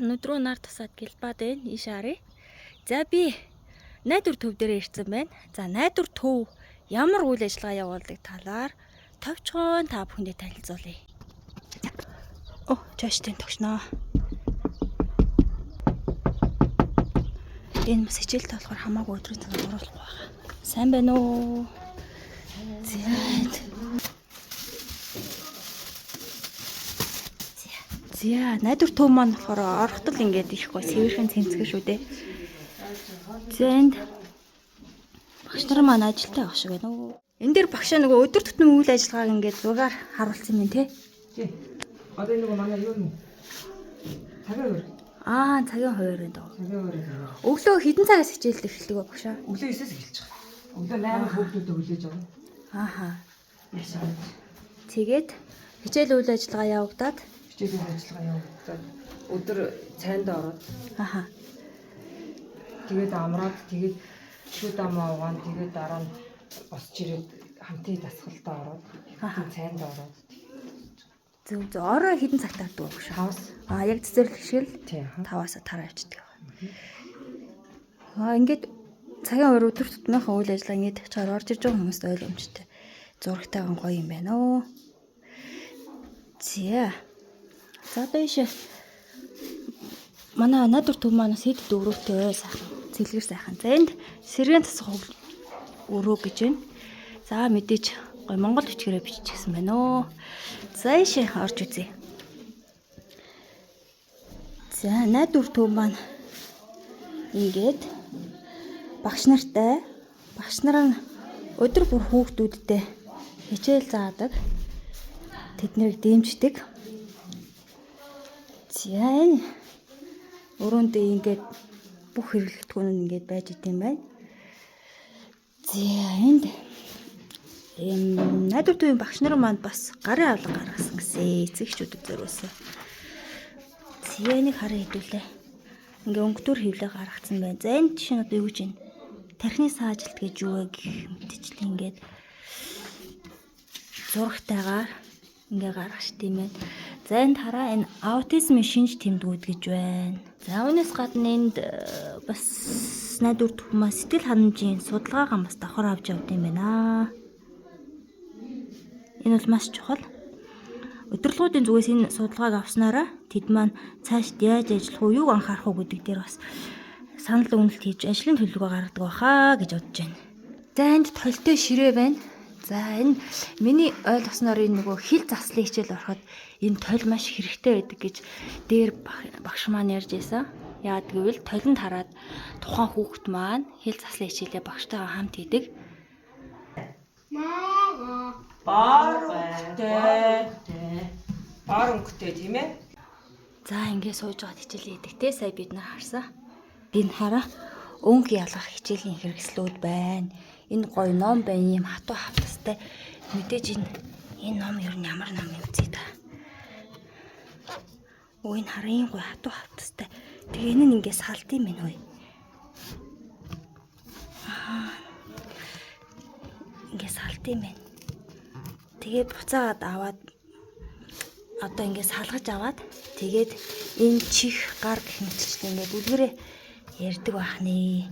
нүдрүү нар тусаад гэлбаад байна. Ийш харъя. За би найдвар төв дээр ирсэн байна. За найдвар төв ямар үйл ажиллагаа явуулдаг талаар товчхон та бүхэндээ танилцуулъя. Чааштай тогшноо. Энэ бас хичээлтэй болохоор хамаагүй өдрийн цаг оруулах байгаа. Сайн байна уу? За найдвар төв маань болохоор орхотол ингээд их гоо сэвэрхэн цэмцгэн шүү дээ. За энд багш нар маань ажилтаа авах шиг байна уу? Энэ дээр багшаа нөгөө өдөр тутмын үйл ажиллагааг ингээд зургаар харуулсан юм тий. Тий. Одоо нөгөө манай юу юм? Цагаан хувир. Цагаан хувир энэ доо. Цагаан хувир. Өглөө хэдэн цагаас хичээлд эхэлдэг вэ багшаа? Өглөө 9-ээс эхэлж байгаа. Өглөө 8 хүүхдүүдэд хүлээж авна. Яшаа. Тэгээд хичээл үйл ажиллагаа явагдаад Хичээлийн ажиллагаа явагдаад өдөр цайнд ороод. Тэгээд амраад тэгээд шүд амаа угаан тэгээд дараа нь босч ирээд хамтын дасгалтаа ороод цайнд ороод. Зөв орой хэдэн цагт авдаг вэ багшаа? 5-аас. Яг цэцэрлэг шиг л 5-аас тараа авчдаг. Ингээд цагаан өөр өдөр тутмынхаа үйл ажиллагаа ингээд чаар орж иж байгаа хүмүүст ойлгомжтой. Зурагтай гоё юм байна оо. За дээш манай найдвар төв манаас хэд дөрөвтэй сайхан цэлгэр сайхан. За энд сэргэн тасах өрөө гэж байна. За мэдээж гоё монгол бичгээрээ биччихсэн байна оо. За ийш орж үзье. За найдвар төв маань ингээд багш нар нь өдөр бүр хүүхдүүдтэй хичээл заадаг. Тэднийг дэмждэг. За энэ өрөөндөө ингээд бүх хэрэглэгдэхүүн нь ингээд байж идэм байна. За энд найдвар төвийн багш нар манд бас гарын авлага гаргасан гэсэн эцэгчүүдэд зориулсан. За энийг хараа хэдүүлээ. Ингээ өнгөтөр хөвлөө гаргацсан байна. За энэ жишээ нь одоо юу гэж байна? Тархины саажилт гэж юу вэ гэх мэтчлэн ингээд зурагтайгаар ингээ гаргаж тийм байна. За энд хараа энэ аутизмын шинж тэмдгүүд гэж байна. За үүнээс гадна энд бас найдвар төв маань сэтгэл ханамжийн судалгаагаа бас давхар авч явд юм байна. Энэ бол маш чухал. Өдөрлгүүдийн зүгээс энэ судалгааг авснараа тэд маань цаашд яаж ажиллах уу, юуг анхаарах уу гэдэг дээр бас санал өгнөлт хийж ажлын төлөвлөгөө гаргадаг байхаа гэж бодож байна. За энд толтой ширээ байна. За энэ миний ойлгосноор энэ нөгөө хил заслын хичээл ороход энэ толь маш хэрэгтэй байдаг гэж дээр багш маань ярьж байсан. Яагаад гэвэл толинд хараад тухайн хүүхэд маань хил заслын хичээлээ багштайгаа хамт хийдэг. Баар өнгөтэй тийм ээ. За ингэ сууж байгаа хичээл хийдэг те сая бид нар харсан. Энэ хараа өнгө ялгах хичээлийн хэрэгслүүд байна. Энэ гоё ном байна, юм хатуу хавтастай. Мэдээж энэ ном ер нь ямар ном юм зээ та. Энэ хараа гоё хатуу хавтастай. Тэгээ энэ нь ингэ салд юм байна уу? Ингэ салд юм байна. Тэгээ буцаагаад аваад одоо ингэ салгаж аваад тэгээд энэ чих гар гэх мэтчлэн ингэ бүлгэрээ ярьдаг байх нэ.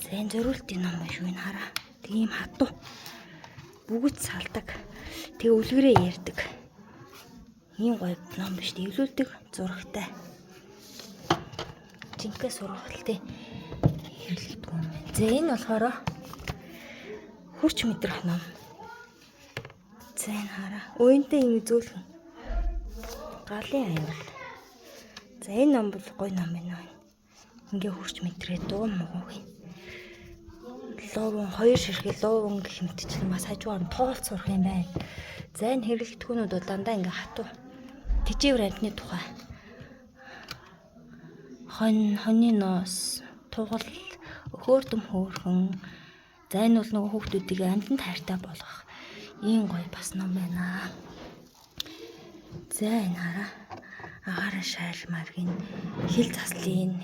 За энэ зориултын ном биш үү энэ хараа. Тийм хатуу. Бүгд салдаг. Тэгээ үлгэрээ ярьдаг. Ийм гоё ном биш үү? Эвлүүлдэг зурагтай. Жинхэнэ сургалтын хэрэглэгдэхүүн байна. За энэ болохоор хурц мэдрэх ном. За энэ хараа. Уянтай юм зөөлхөн. Галын аюул. За энэ ном бол гоё ном байна. Ингээ хурц мэдрээ дуу муугүй. Ловон хоёр ширхэг ловон гэх мэтчлэн бас хажуугаар нь тоолт сурах юм байна. За энэ хэрэглэгдэхүүнүүд бол дандаа ингээ хатуу. Тэжээвэр амтны тухай. Хоньны ноос, тугал, өхөөрдөм хөөрхөн. За энэ бол нөгөө хүүхдүүдийг амьтанд хайртай болгох ийм гоё бас ном байна. За энэ хараа. Агаар шайлмаргийн хил заслын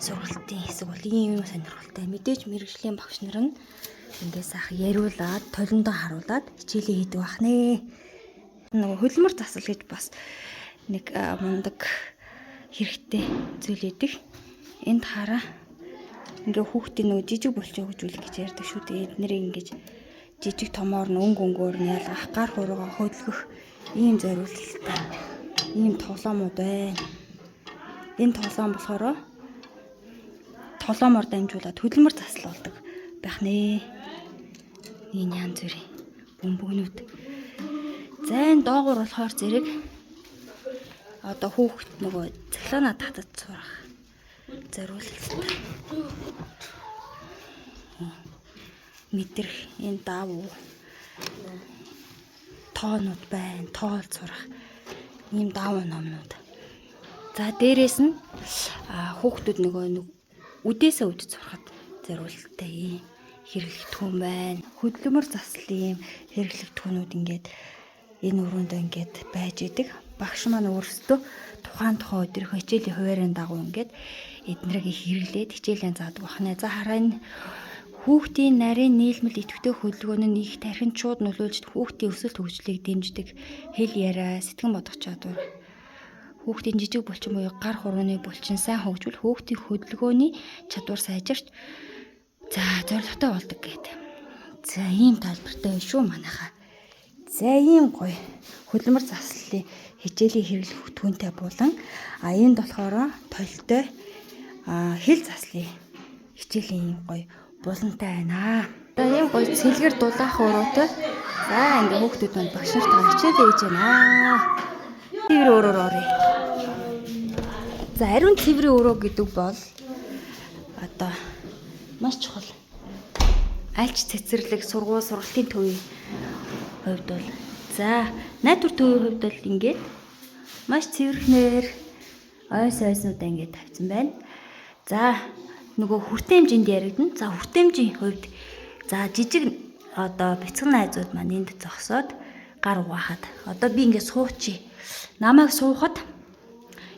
сургалтын хэсэг бол ийм юм сонирхолтой. Мэдээж мэрэгжлийн багш нар нь ингээ сайхан яриулаад, толиндоо харуулад хичээлээ хийдэг бах нэ. Нөгөө хөлмөр засал гэж бас нэг мундаг хэрэгтэй зүйл идэг. Энд хараа ингээ хүүхдийн нөгөө жижиг болчоо гэж үл гэж ярьдаг шүү дээ. Эднэрийг ингэж жижиг томоор нь өнгөөр нь ялгах, гар хуруугаа хөдөлгөх ийм зориулалттай ийм тоглоомуд байна. Энэ тоглоом болохоор тоглоомоор дамжуулаад хөдөлмөр засал болдог байх нэ. Энэ янз бүрийн бөмбөгнүүд. За энэ доогуур болохоор зэрэг одоо хүүхэд нөгөө цахилгаанаа татаж сурах зориулалттай. Мэдрэх энэ давуу тоонууд байна. Тоол сурах ийм давуу номнууд. За дээрэс нь хүүхдүүд нөгөө үдээсээ үдж сурахад зориулалттай ийм хэрэглэгдэхүүн байна. Хөдөлмөр заслын хэрэглэгдэхүүнүүд ингээд энэ өрөөндөө ингээд байж идэг. Багш маань өөрсдөө тухайн өдрийнхөө хичээлийн хуваарийн дагуу ингээд эднэрийг хэрэглээд хичээлээ заадаг байна. За хараа энэ хүүхдийн нарийн нийлмэл идэвхтэй хөдөлгөөн нь их тархинд шууд нөлөөлж хүүхдийн өсөлт хөгжлийг дэмждэг. Хэл яриа, сэтгэн бодох чадвар. Хүүхдийн жижиг булчин буюу гар хурууны булчин сайн хөгжвөл хүүхдийн хөдөлгөөний чадвар сайжирч за зорилготой болдог гэдэг. За ийм тайлбартай шүү манайхаа. За ийм гоё хөдөлмөр заслын хичээлийн хэрэглэх хөтгөнтэй булан энд болохоор толтой хэл заслын хичээлийн гоё булантай байна. За ийм гоё сэлгэр дулаах өрөөтэй. За ингээ хүүхдүүд маань багш нартай хичээлээ хийж байна. Цэвэр өрөөр оръё. За ариун цэврийн өрөө гэдэг бол одоо маш чухал. Альч цэцэрлэг, сургалтын төвийн хувьд бол за найдвар төвийн хувьд бол ингээд маш цэвэрхнээр ойснуудаа ингээд тавьсан байна. За нөгөө хүртээн хэмжээнд яригдана. За хүртээн хэмжээний хувьд за жижиг одоо бяцхан найзууд маань энд зогсоод гар угаахад одоо би ингээд суучи. Намайг суухад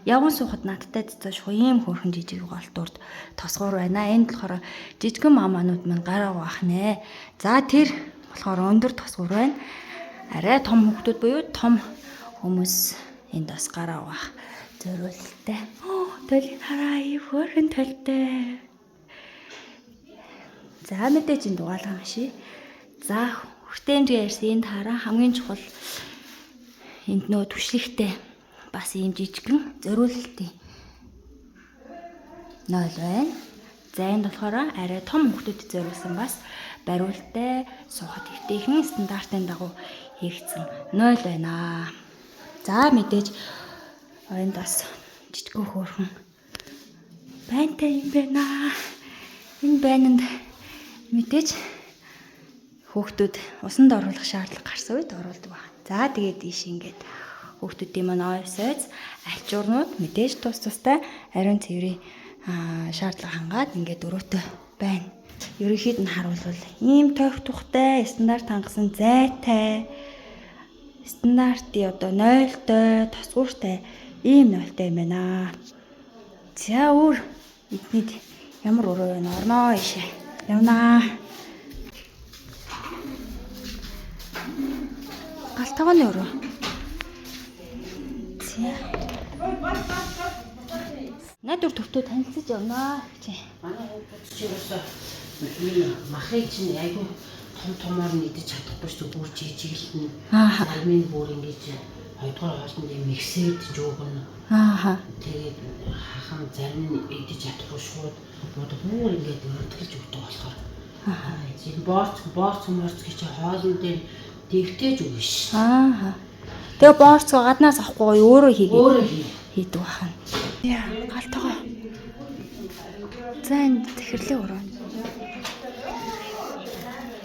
явган суухад надтай цацааш ийм хөрхэн жижиг голтурд тосгоор байна. Энд болохоор жижигэн маманууд маань гараа угаах нэ. За тэр болохоор өндөр тосгоор байна. Арай том хүүхдүүд буюу том хүмүүс энд бас гараа угаах зориулалттай. Толийг хараа ийм хөрхэн толтой. За мэдээж энэ дугаалган ши. За хүртээн хэмжээ ярьсан энд хараа хамгийн чухал энд нөө түшлэгтэй бас ийм жижигэн зориулалтын нойл байна. За энд болохоор арай том хүүхдүүдэд зориулсан бас бариултай суухад эвтэйхэн стандартын дагуу хийгдсэн нойл байна. За мэдээж энд бас жижигэн хөөрхөн байнтай юм байна. Энэ байнанд мэдээж хүүхдүүд усанд оруулах шаардлага гарсан үед оруулдаг байна. За тэгээд ийш ингээд хүүхдүүдийн маань ойсойц альчуурнууд мэдээж тус тустай ариун цэврийн шаардлага хангаад ингээд өрөөтэй байна. Ерөнхийд нь харуулвал ийм тойх тухтай стандарт хангасан зайтай стандартын одоо нойлтой тосгууртай ийм нойлтой юм байна. За өөр эднийд ямар өрөө байна орноо ишээ явнаа. Галтгооны өрөө. Найдвар төвтөө танилцж явнаа гэж. Манай хүүхдүүд ч ерөөсөө махыг чинь айгүй томоор нь идэж чадахгүй шүү дээ. Бүр жижигэлт нь алмын бүр ингэж хоёрдугаар хоолнд юм миксэд жоогно. Тэгээд хахан зарим нь идэж чадахгүй шууд бүр ингэж мөрдгөлж өгдөг болохоор. Энэ борц морц гэж хоолн дээр дэвтэж өгнө ш. Тэгээ борцоо гаднаас авахгүй өөрөө хийдэг бахан. Яа, галтгаа. За энэ захирлын өрөө.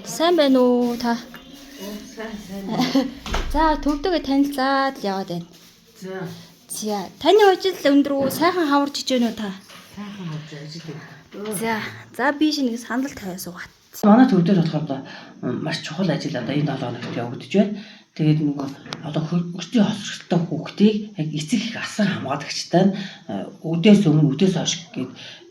Сайн байна уу та? За төвдөөгөө танилцаад л яваад байна. За таны ажил өндөр үү? Сайхан хаварч иж гэнэ үү та? Сайхан хаварч ажилладаг. За би шинэ нэг санал тавиас угаат. Манай төв дээр болохоор маш чухал ажил одоо энэ 7 хоногт явагдаж байна. Тэгээд нөгөө одоо хөргөчийн хоцрогтой хүүхдийг яг эцэг их асан хамгаалагчтай нь өдөөс өмнө өдөөс хойш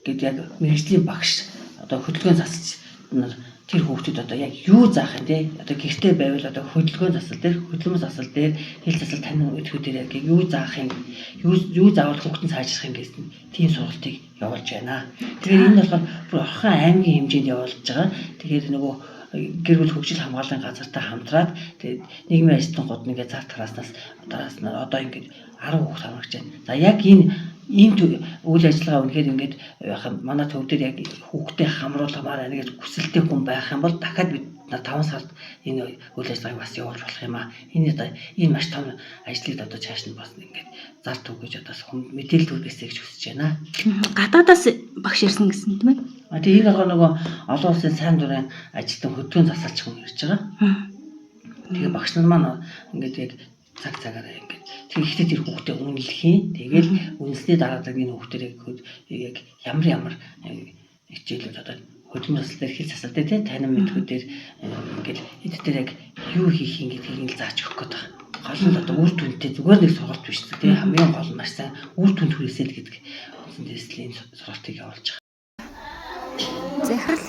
гээд яг мэрэгжлийн багш одоо хөдөлгөөн засч нар тэр хүүхдүүд одоо яг юу заах юм те одоо гэртээ байвал одоо хөдөлгөөн засал дээр хөдөлмөр засал дээр хэл засал танин өдгүүдээр яг юу заах юм юу заавал хүүхдэн сайжрах юм гэсэн тийм сургалтыг явуулж байна. Тэгэхээр энэ болохоор бүр орхон аймгийн хэмжээнд явуулж байгаа. Тэгэхээр нөгөө гэр бүл хөгжил хамгааллын газартай хамтраад тэгээд нийгмийн ажилтнууд нэгээ цар тараснаас одоо ингээд 10 хүүхд хамрагч байна. За яг энэ үйл ажиллагаа үнэхээр ингээд манай төв дээр яг хүүхдээ хамруулмаар байна гэж хүсэлтэй хүн байх юм бол дахиад бид 5 сард энэ үйл ажиллагааг бас явуулж болох юм аа. Энэ маш том ажлыг одоо цааш нь бас ингээд зар төв гэж одоо мэдээлэл төргээсэй гэж хүсэж байна. Гадаадаас багш ирсэн гэсэн тийм ээ. Тэгээ энэ нөгөө олон улсын сайн дурын ажилтан хөдөлгөөн засалч хүн ирж байгаа. Тэгээ багш нар маань ингээд яг цагаараа ингээд тэгэхдээ тэр хүүхдээ үнэлхийн. Тэгээд үнэлсний дараа энэ хүүхдэрийг яг ямар хичээлүүд одоо хөдөлмөр засал дээр хэл засал дээр танин мэдхүүдээр ингээд эд дээр яг юу хийх юм гэдгийг л зааж өгөх гээд байгаа. Гол нь одоо үр дүнтэй зүгээр нэг сургалт биш тийм хамгийн гол нь маш сайн үр дүнд хүрээсэй гэдэг үндсэн дэслэлийн сургалтыг явуулж байгаа. Захирал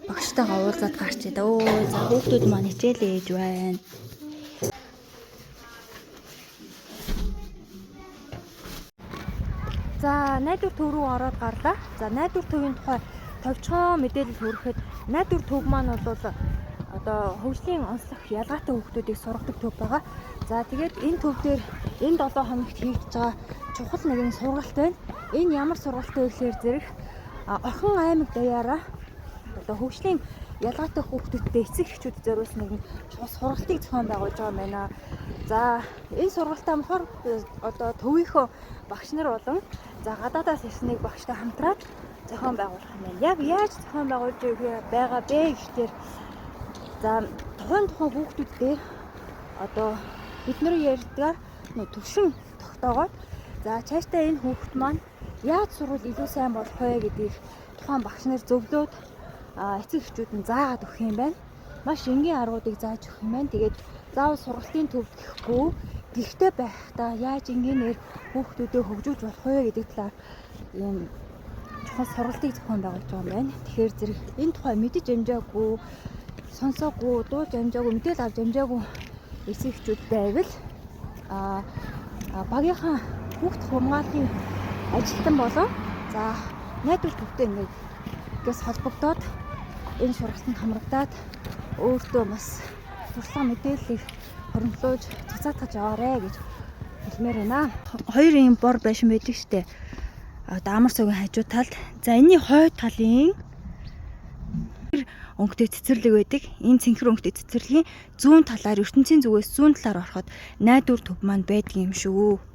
багштайгаа уулзаад гарч идэ. Өө за хүүхдүүд маань хичээлээ ээж байна. За найдвар төв рүү ороод гарлаа. За найдвар төвийн тухай товчхон мэдээлэл хүрэхэд найдвар төв маань бол одоо хөгжлийн онцлог ялгаатай хүүхдүүдийг сургадаг төв байгаа. За тэгээд энэ төв дээр энэ 7 хоногт хийгдэж байгаа чухал нэгэн сургалт байна. Энэ ямар сургалт вэ гэхээр зэрэг Орхон аймаг даяараа одоо хөгжлийн ялгаатай хүүхдүүдтэй эцэг эхчүүд зориулсан нэгэн чухал сургалтыг зохион байгуулж байгаа юм байна. За энэ сургалтаа болохоор одоо төвийнхөө багш нар болон за гадаадаас ирсэн нэг багштай хамтраад зохион байгуулах юм байна. Яг яаж зохион байгуулж байгаа бэ гэхээр за тухайн хүүхдүүд дээр одоо бид нар ярьдаг төвшин тогтоогоод за цаашдаа энэ хүүхд маань яаж сурвал илүү сайн болох вэ гэдгийг тухайн багш нар зөвлөөд эцэг эхчүүд нь заагаад өгөх юм байна. Маш энгийн аргуудыг зааж өгөх юм байна. Тэгээд заавал сургалтын төвд гэхгүй гэртээ байхдаа яаж энгийнээр хүүхдүүдэд хөгжүүлж болох вэ гэдэг талаар ийм чухал сургалтыг зохион байгуулж байгаа юм байна. Тэгэхээр зэрэг энэ тухай мэдэж амжаагүй, сонсоогүй, дуулж амжаагүй, мэдээлэл авч амжаагүй эцэг эхчүүд байвал багийнхаа хүүхд хамгааллын ажилтан болон за найдвар төвтэй нэгээс холбогдоод энэ сургалтанд хамрагдаад өөртөө бас туршлага мэдээллийг хоригдлуулж цацаатгаж яваарэ гэж хэлмээр байна. Хоёр юм бор байшин байдаг штэ. Одоо амар цогийн хажуу талд. За энэний хойд талын өнгөтэй цэцэрлэг байдаг. Энэ цэнхэр өнгөтэй цэцэрлэгийн зүүн талаар ертөнцийн зүгээс зүүн талаар ороход найдвар төв маань байдаг юм шүү.